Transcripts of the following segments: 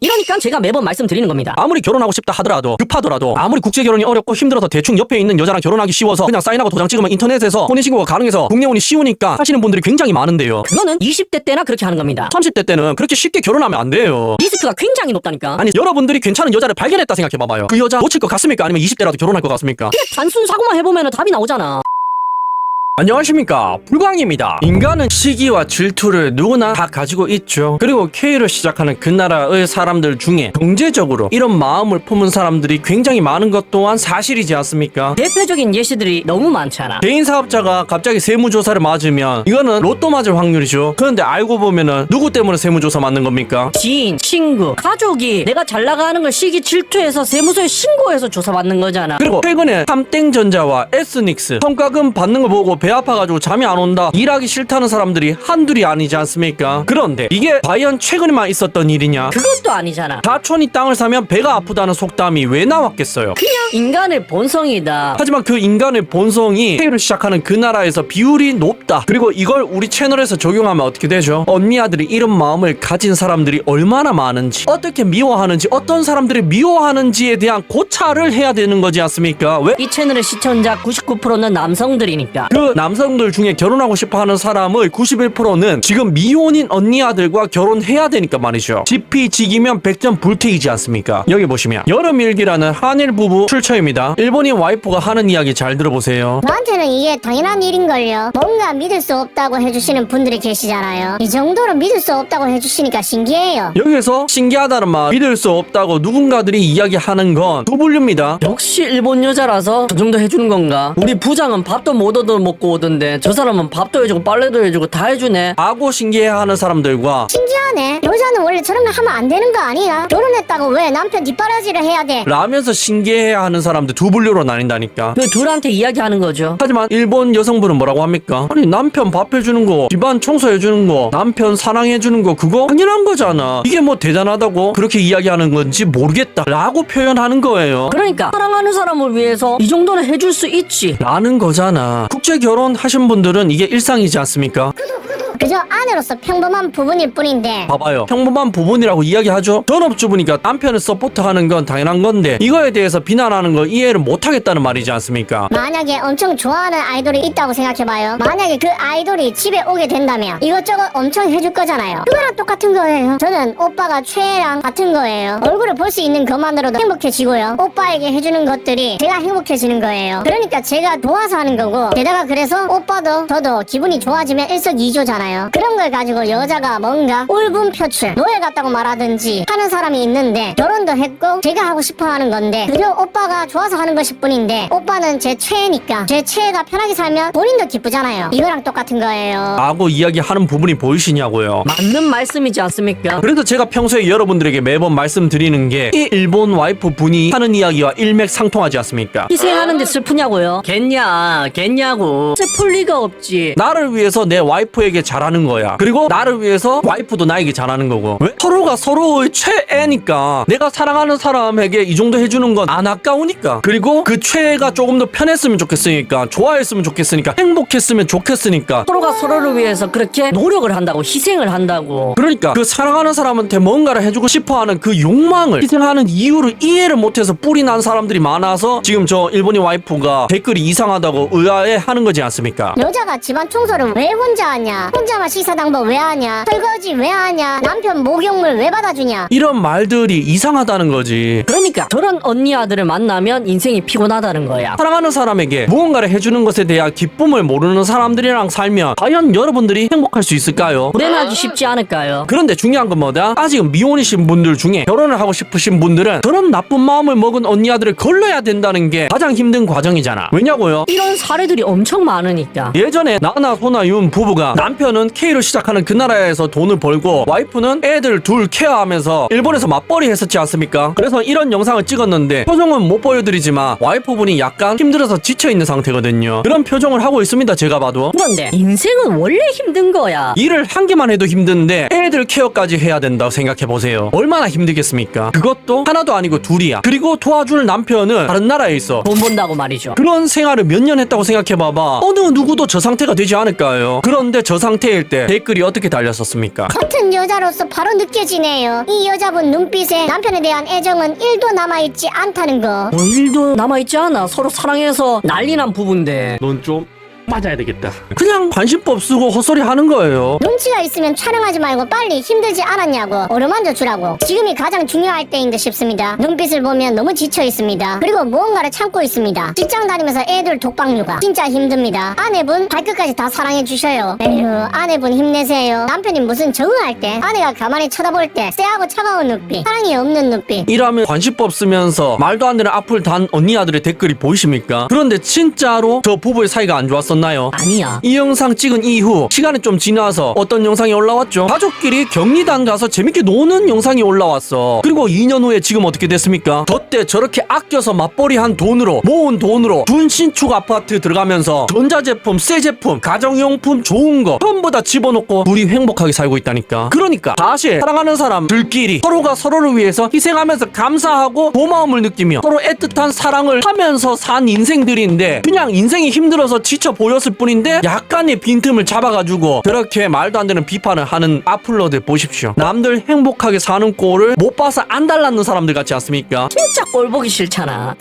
이러니까 제가 매번 말씀드리는 겁니다. 아무리 결혼하고 싶다 하더라도 급하더라도 아무리 국제 결혼이 어렵고 힘들어서 대충 옆에 있는 여자랑 결혼하기 쉬워서 그냥 사인하고 도장 찍으면 인터넷에서 혼인신고가 가능해서 국내혼이 쉬우니까 하시는 분들이 굉장히 많은데요. 그거는 20대 때나 그렇게 하는 겁니다. 30대 때는 그렇게 쉽게 결혼하면 안 돼요. 리스크가 굉장히 높다니까. 아니 여러분들이 괜찮은 여자를 발견했다 생각해봐봐요. 그 여자 놓칠 것 같습니까? 아니면 20대라도 결혼할 것 같습니까? 그냥 단순 사고만 해보면 답이 나오잖아. 안녕하십니까, 불광입니다. 인간은 시기와 질투를 누구나 다 가지고 있죠. 그리고 K로 시작하는 그 나라의 사람들 중에 경제적으로 이런 마음을 품은 사람들이 굉장히 많은 것 또한 사실이지 않습니까? 대표적인 예시들이 너무 많잖아. 개인 사업자가 갑자기 세무조사를 맞으면 이거는 로또 맞을 확률이죠. 그런데 알고 보면은 누구 때문에 세무조사 맞는 겁니까? 지인, 친구, 가족이 내가 잘 나가는 걸 시기 질투해서 세무서에 신고해서 조사받는 거잖아. 그리고 최근에 삼땡전자와 에스닉스 성과금 받는 거 보고 배 아파가지고 잠이 안 온다, 일하기 싫다는 사람들이 한둘이 아니지 않습니까? 그런데 이게 과연 최근에만 있었던 일이냐? 그것도 아니잖아. 사촌이 땅을 사면 배가 아프다는 속담이 왜 나왔겠어요? 그냥 인간의 본성이다. 하지만 그 인간의 본성이 K로 시작하는 그 나라에서 비율이 높다. 그리고 이걸 우리 채널에서 적용하면 어떻게 되죠? 언니 아들이 이런 마음을 가진 사람들이 얼마나 많은지, 어떻게 미워하는지, 어떤 사람들이 미워하는지에 대한 고찰을 해야 되는 거지 않습니까? 왜? 이 채널의 시청자 99%는 남성들이니까. 그 남성들 중에 결혼하고 싶어하는 사람의 91%는 지금 미혼인 언니 아들과 결혼해야 되니까 말이죠. 지피지기면 백전 불태이지 않습니까? 여기 보시면 여름일기라는 한일 부부 출처입니다. 일본인 와이프가 하는 이야기 잘 들어보세요. 저한테는 이게 당연한 일인걸요. 뭔가 믿을 수 없다고 해주시는 분들이 계시잖아요. 이 정도로 믿을 수 없다고 해주시니까 신기해요. 여기에서 신기하다는 말, 믿을 수 없다고 누군가들이 이야기하는 건 두 분류입니다. 역시 일본 여자라서 저 정도 해주는 건가? 우리 부장은 밥도 못 얻어 먹고 오던데 저 사람은 밥도 해주고 빨래도 해주고 다 해주네. 하고 신기해하는 사람들과 신기하네. 여자는 원래 저런 거 하면 안 되는 거 아니야? 결혼했다고 왜 남편 뒷바라지를 해야 돼? 라면서 신기해하는 사람들 두 분류로 나뉜다니까. 그 둘한테 이야기하는 거죠. 하지만 일본 여성분은 뭐라고 합니까? 아니 남편 밥 해주는 거, 집안 청소해주는 거, 남편 사랑해주는 거, 그거 당연한 거잖아. 이게 뭐 대단하다고 그렇게 이야기하는 건지 모르겠다 라고 표현하는 거예요. 그러니까 사랑하는 사람을 위해서 이 정도는 해줄 수 있지 라는 거잖아. 국제 결혼 하신 분들은 이게 일상이지 않습니까? 그저 아내로서 평범한 부분일 뿐인데 봐봐요, 평범한 부분이라고 이야기하죠. 전업주부니까 남편을 서포트하는 건 당연한 건데 이거에 대해서 비난하는 거 이해를 못하겠다는 말이지 않습니까? 만약에 엄청 좋아하는 아이돌이 있다고 생각해봐요. 만약에 그 아이돌이 집에 오게 된다면 이것저것 엄청 해줄 거잖아요. 그거랑 똑같은 거예요. 저는 오빠가 최애랑 같은 거예요. 얼굴을 볼 수 있는 것만으로도 행복해지고요. 오빠에게 해주는 것들이 제가 행복해지는 거예요. 그러니까 제가 도와서 하는 거고, 게다가 그래서 오빠도 저도 기분이 좋아지면 일석이조잖아요. 그런 걸 가지고 여자가 뭔가 울분 표출, 노예 같다고 말하든지 하는 사람이 있는데, 결혼도 했고 제가 하고 싶어 하는 건데 그저 오빠가 좋아서 하는 것일 뿐인데 오빠는 제 최애니까 제 최애가 편하게 살면 본인도 기쁘잖아요. 이거랑 똑같은 거예요. 라고 이야기하는 부분이 보이시냐고요. 맞는 말씀이지 않습니까? 그래서 제가 평소에 여러분들에게 매번 말씀드리는 게 이 일본 와이프 분이 하는 이야기와 일맥상통하지 않습니까? 희생하는데 슬프냐고요? 겠냐고. 슬플 리가 없지. 나를 위해서 내 와이프에게 잘하는 거야. 그리고 나를 위해서 와이프도 나에게 잘하는 거고. 왜? 서로가 서로의 최애니까. 내가 사랑하는 사람에게 이 정도 해주는 건 안 아까우니까. 그리고 그 최애가 조금 더 편했으면 좋겠으니까, 좋아했으면 좋겠으니까, 행복했으면 좋겠으니까. 서로가 서로를 위해서 그렇게 노력을 한다고, 희생을 한다고. 그러니까 그 사랑하는 사람한테 뭔가를 해주고 싶어하는 그 욕망을, 희생하는 이유를 이해를 못해서 뿔이 난 사람들이 많아서 지금 저 일본인 와이프가 댓글이 이상하다고 의아해하는 거지 않습니까? 여자가 집안 청소를 왜 혼자 하냐? 혼자만 식사당번 왜 하냐? 설거지 왜 하냐? 남편 목욕물 왜 받아주냐? 이런 말들이 이상하다는 거지. 그러니까 저런 언니 아들을 만나면 인생이 피곤하다는 거야. 사랑하는 사람에게 무언가를 해주는 것에 대한 기쁨을 모르는 사람들이랑 살면 과연 여러분들이 행복할 수 있을까요? 불행하기 쉽지 않을까요? 그런데 중요한 건 뭐다? 아직 미혼이신 분들 중에 결혼을 하고 싶으신 분들은 그런 나쁜 마음을 먹은 언니 아들을 걸러야 된다는 게 가장 힘든 과정이잖아. 왜냐고요? 이런 사례들이 엄청 많으니까. 예전에 나나 소나윤 부부가 남편은 K로 시작하는 그 나라에서 돈을 벌고 와이프는 애들 둘 케어하면서 일본에서 맞벌이 했었지 않습니까? 그래서 이런 영상을 찍었는데 표정은 못 보여드리지만 와이프분이 약간 힘들어서 지쳐있는 상태거든요. 그런 표정을 하고 있습니다, 제가 봐도. 그런데 인생은 원래 힘든 거야. 일을 한 개만 해도 힘든데 애들 케어까지 해야 된다고 생각해보세요. 얼마나 힘들겠습니까? 그것도 하나도 아니고 둘이야. 그리고 도와줄 남편은 다른 나라에 있어. 돈 번다고 말이죠. 그런 생활을 몇 년 했다고 생각해봐봐. 어느 누구도 저 상태가 되지 않을까요? 그런데 저 상태 상태일 때 댓글이 어떻게 달렸었습니까? 같은 여자로서 바로 느껴지네요. 이 여자분 눈빛에 남편에 대한 애정은 1도 남아있지 않다는 거. 뭐 일도 남아있지 않아. 서로 사랑해서 난리난 부부인데. 넌 좀 맞아야 되겠다. 그냥 관심법 쓰고 헛소리 하는 거예요. 눈치가 있으면 촬영하지 말고 빨리 힘들지 않았냐고 어루만져 주라고. 지금이 가장 중요할 때인 듯 싶습니다. 눈빛을 보면 너무 지쳐 있습니다. 그리고 무언가를 참고 있습니다. 직장 다니면서 애들 독박 육아 진짜 힘듭니다. 아내분 발끝까지 다 사랑해 주셔요. 에휴, 아내분 힘내세요. 남편이 무슨 적응할 때 아내가 가만히 쳐다볼 때 쎄하고 차가운 눈빛, 사랑이 없는 눈빛. 이라면 관심법 쓰면서 말도 안 되는 악플 단 언니 아들의 댓글이 보이십니까? 그런데 진짜로 저 부부의 사이가 안 좋았었나요? 아니야. 이 영상 찍은 이후 시간이 좀 지나서 어떤 영상이 올라왔죠? 가족끼리 격리단 가서 재밌게 노는 영상이 올라왔어. 그리고 2년 후에 지금 어떻게 됐습니까? 저때 저렇게 아껴서 맞벌이 한 돈으로 모은 돈으로 준신축 아파트 들어가면서 전자제품, 새 제품, 가정용품 좋은 거 전부 다 집어넣고 둘이 행복하게 살고 있다니까. 그러니까 사실 사랑하는 사람들끼리 서로가 서로를 위해서 희생하면서 감사하고 고마움을 느끼며 서로 애틋한 사랑을 하면서 산 인생들인데 그냥 인생이 힘들어서 지쳐 보였을 뿐인데 약간의 빈틈을 잡아가지고 저렇게 말도 안 되는 비판을 하는 악플러들 보십시오. 남들 행복하게 사는 꼴을 못 봐서 안 달랐는 사람들 같지 않습니까? 진짜 꼴 보기 싫잖아.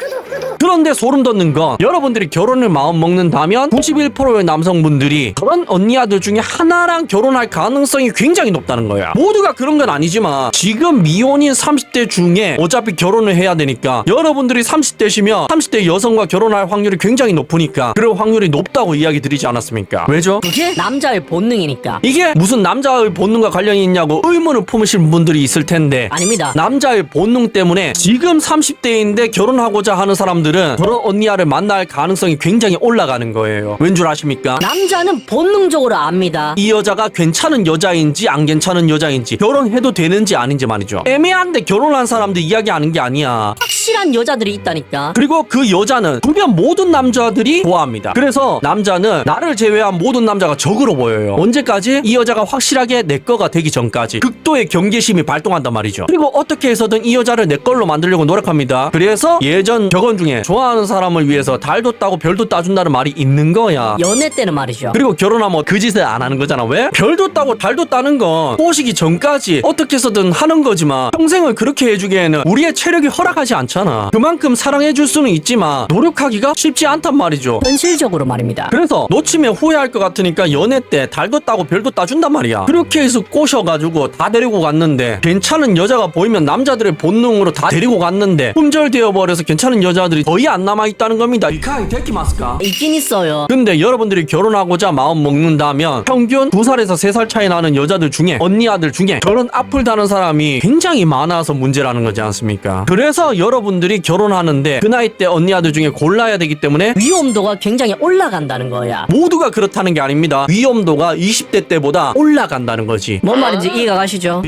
그런데 소름 돋는 건 여러분들이 결혼을 마음 먹는다면 91%의 남성분들이 그런 언니 아들 중에 하나랑 결혼할 가능성이 굉장히 높다는 거야. 모두가 그런 건 아니지만 지금 미혼인 30대 중에 어차피 결혼을 해야 되니까 여러분들이 30대시면 30대 여성과 결혼할 확률이 굉장히 높으니까 그럴 확률이 높다고 이야기 드리지 않았습니까? 왜죠? 그게 남자의 본능이니까. 이게 무슨 남자의 본능과 관련이 있냐고 의문을 품으신 분들이 있을 텐데 아닙니다. 남자의 본능 때문에 지금 30대인데 결혼하고자 하는 사람들은 저런 언니야를 만날 가능성이 굉장히 올라가는 거예요. 왠 줄 아십니까? 남자는 본능적으로 압니다. 이 여자가 괜찮은 여자인지 안 괜찮은 여자인지 결혼해도 되는지 아닌지 말이죠. 애매한데 결혼한 사람들 이야기하는 게 아니야. 확실한 여자들이 있다니까. 그리고 그 여자는 주변 모든 남자들이 좋아합니다. 그래서 남자는 나를 제외한 모든 남자가 적으로 보여요. 언제까지? 이 여자가 확실하게 내 거가 되기 전까지 극도의 경계심이 발동한단 말이죠. 그리고 어떻게 해서든 이 여자를 내 걸로 만들려고 노력합니다. 그래서 예전 격언 중에 좋아하는 사람을 위해서 달도 따고 별도 따준다는 말이 있는 거야. 연애 때는 말이죠. 그리고 결혼하면 그 짓을 안 하는 거잖아. 왜? 별도 따고 달도 따는 건 꼬시기 전까지 어떻게 해서든 하는 거지만 평생을 그렇게 해주기에는 우리의 체력이 허락하지 않잖아. 그만큼 사랑해줄 수는 있지만 노력하기가 쉽지 않단 말이죠. 현실적으로 말입니다. 그래서 놓치면 후회할 것 같으니까 연애 때 달도 따고 별도 따준단 말이야. 그렇게 해서 꼬셔가지고 다 데리고 갔는데 괜찮은 여자가 보이면 남자들의 본능으로 다 데리고 갔는데 품절되어 버려서 괜찮은 여자들이 거의 안 남아있다는 겁니다. 이카이 데키마스까? 있긴 있어요. 근데 여러분들이 결혼하고자 마음 먹는다면 평균 2살에서 3살 차이 나는 여자들 중에 언니 아들 중에 저런 악플 다는 사람이 굉장히 많아서 문제라는 거지 않습니까? 그래서 여러분들이 결혼하는데 그 나이 때 언니 아들 중에 골라야 되기 때문에 위험도가 굉장히 올라간다는 거야. 모두가 그렇다는 게 아닙니다. 위험도가 20대 때보다 올라간다는 거지. 뭔 말인지 이해가 가시죠?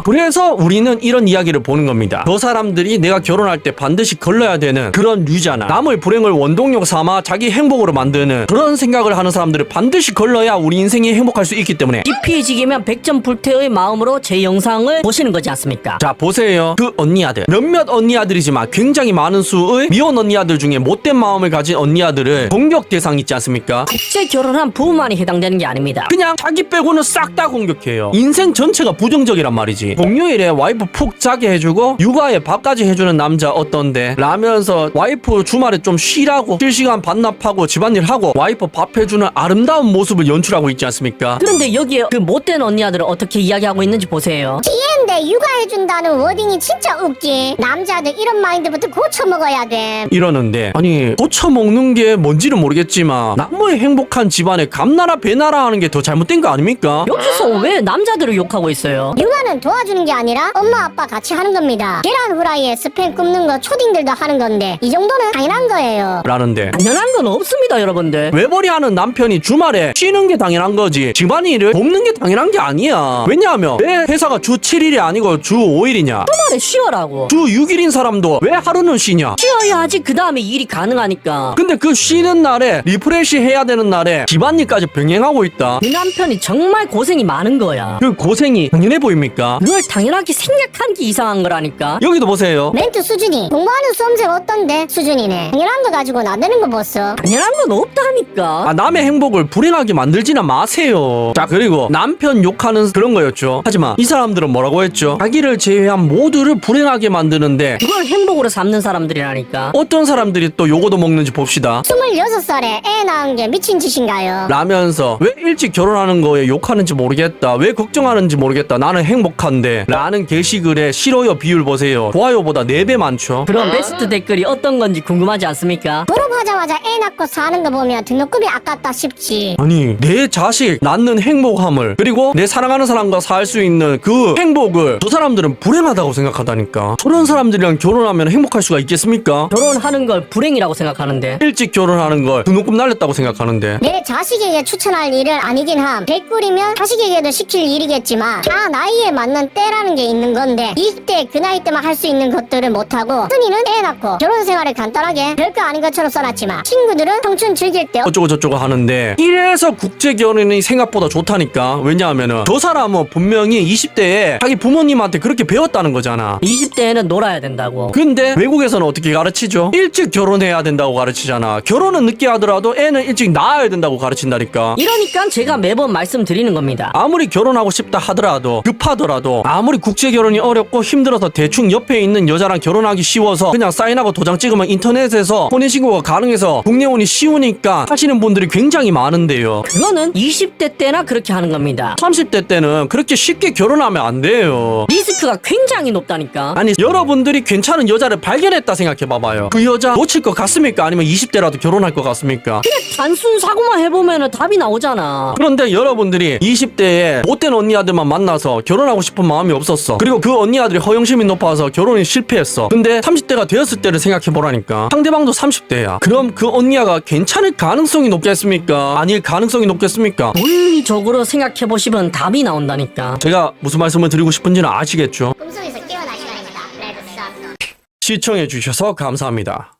그래서 우리는 이런 이야기를 보는 겁니다. 저 사람들이 내가 결혼할 때 반드시 걸러야 되는 그런 유자나 남의 불행을 원동력 삼아 자기 행복으로 만드는 그런 생각을 하는 사람들을 반드시 걸러야 우리 인생이 행복할 수 있기 때문에 지피지기면 백전불태의 마음으로 제 영상을 보시는 거지 않습니까? 자 보세요. 그 언니 아들 몇몇 언니 아들이지만 굉장히 많은 수의 미혼 언니 아들 중에 못된 마음을 가진 언니 아들을 공격 대상 있지 않습니까? 국제 결혼한 부부만이 해당되는 게 아닙니다. 그냥 자기 빼고는 싹 다 공격해요. 인생 전체가 부정적이란 말이지. 공휴일에 와이프 푹 자게 해주고 육아에 밥까지 해주는 남자 어떤데? 라면서 와이프 주말에 좀 쉬라고 실시간 반납하고 집안일 하고 와이프 밥 해주는 아름다운 모습을 연출하고 있지 않습니까? 그런데 여기에 그 못된 언니 아들은 어떻게 이야기하고 있는지 보세요. 뒤엔데 육아해준다는 워딩이 진짜 웃기. 남자들 이런 마인드부터 고쳐먹어야 돼. 이러는데 아니 고쳐먹는 게 뭔지는 모르겠지만 남의 행복한 집안에 감나라 배나라 하는 게 더 잘못된 거 아닙니까? 여기서 왜 남자들을 욕하고 있어요? 육아는 도와주는 게 아니라 엄마 아빠 같이 하는 겁니다. 계란 후라이에 스팸 굽는 거 초딩들도 하는 건데 이 정도는 당연한 거예요. 라는데 당연한 건 없습니다, 여러분들. 외벌이 하는 남편이 주말에 쉬는 게 당연한 거지 집안일을 돕는 게 당연한 게 아니야. 왜냐하면 내 회사가 주 7일이 아니고 주 5일이냐? 주말에 쉬어라고. 주 6일인 사람도 왜 하루는 쉬냐? 쉬어야지 그 다음에 일이 가능하니까. 근데 그 쉬는 날에 리프레시 해야 되는 날에 집안일까지 병행하고 있다. 네 남편이 정말 고생이 많은 거야. 그 고생이 당연해 보입니까? 그걸 당연하게 생각한 게 이상한 거라니까. 여기도 보세요. 멘트 수준이 공부하는 수험생 어떤데 수준이네. 당연한 거 가지고 나대는 거 봤어. 당연한 건 없다니까. 남의 행복을 불행하게 만들지나 마세요. 자, 그리고 남편 욕하는 그런 거였죠. 하지만 이 사람들은 뭐라고 했죠? 자기를 제외한 모두를 불행하게 만드는데 그걸 행복으로 삼는 사람들이라니까. 어떤 사람들이 또 요거도 먹는지 봅시다. 26살에 애 낳은 게 미친 짓인가요? 라면서 왜 일찍 결혼하는 거에 욕하는지 모르겠다. 왜 걱정하는지 모르겠다. 나는 행복한데. 라는 게시글에 싫어요 비율 보세요. 좋아요보다 4배 많죠. 그럼 베스트 댓글이 어떤 건지 궁금하지 않습니까? 졸업하자마자 애 낳고 사는 거 보면 등록금이 아깝다 싶지. 아니, 내 자식 낳는 행복함을, 그리고 내 사랑하는 사람과 살 수 있는 그 행복을 저 사람들은 불행하다고 생각하다니까. 저런 사람들이랑 결혼하면 행복할 수가 있겠습니까? 결혼하는 걸 불행이라고 생각하는데. 일찍 결혼하는 걸 등록금 날렸다고 생각하는데. 내 자식에게 추천할 일은 아니긴 함. 100불이면 자식에게도 시킬 일이겠지만 다 나이에 맞는 때라는 게 있는 건데 20대 그 나이 때만 할 수 있는 것들을 못하고 흔히는 애 낳고 결혼 생활을 간단하게 별거 아닌 것처럼 써놨지만 친구들은 청춘 즐길 때 어쩌고 저쩌고 하는데 이래서 국제 결혼이 생각보다 좋다니까. 왜냐하면은 저 사람은 분명히 20대에 자기 부모님한테 그렇게 배웠다는 거잖아. 20대에는 놀아야 된다고. 근데 외국에서는 어떻게 가르치죠? 일찍 결혼해야 된다고 가르치잖아. 결혼은 늦게 하더라도 애는 일찍 낳아야 된다고 가르친다니까. 이러니까 제가 매번 말씀드리는 겁니다. 아무리 결혼하고 싶다 하더라도, 급하더라도, 아무리 국제 결혼이 어렵고 힘들어서 대충 옆에 있는 여자랑 결혼하기 쉬워서 그냥 사인하고 도장 찍으면 인터넷에서 혼인신고가 가능해서 국내혼이 쉬우니까 하시는 분들이 굉장히 많은데요. 그거는 20대 때나 그렇게 하는 겁니다. 30대 때는 그렇게 쉽게 결혼하면 안 돼요. 리스크가 굉장히 높다니까. 아니, 여러분들이 괜찮은 여자를 발견했다 생각해봐봐요. 그 여자 놓칠 것 같습니까? 아니면 20대라도 결혼할 것 같습니까? 단순 사고만 해보면 답이 나오잖아. 그런데 여러분들이 20대에 못된 언니 아들만 만나서 결혼하고 싶은 마음이 없었어. 그리고 그 언니 아들이 허영심이 높아서 결혼이 실패했어. 근데 30대가 되었을 때를 생각해보라니까. 상대방도 30대야. 그럼 그 언니가 괜찮을 가능성이 높겠습니까? 아닐 가능성이 높겠습니까? 논리적으로 생각해보시면 답이 나온다니까. 제가 무슨 말씀을 드리고 싶은지는 아시겠죠? 꿈속에서 깨어날 시간입니다. 레드 썬. 시청해주셔서 감사합니다.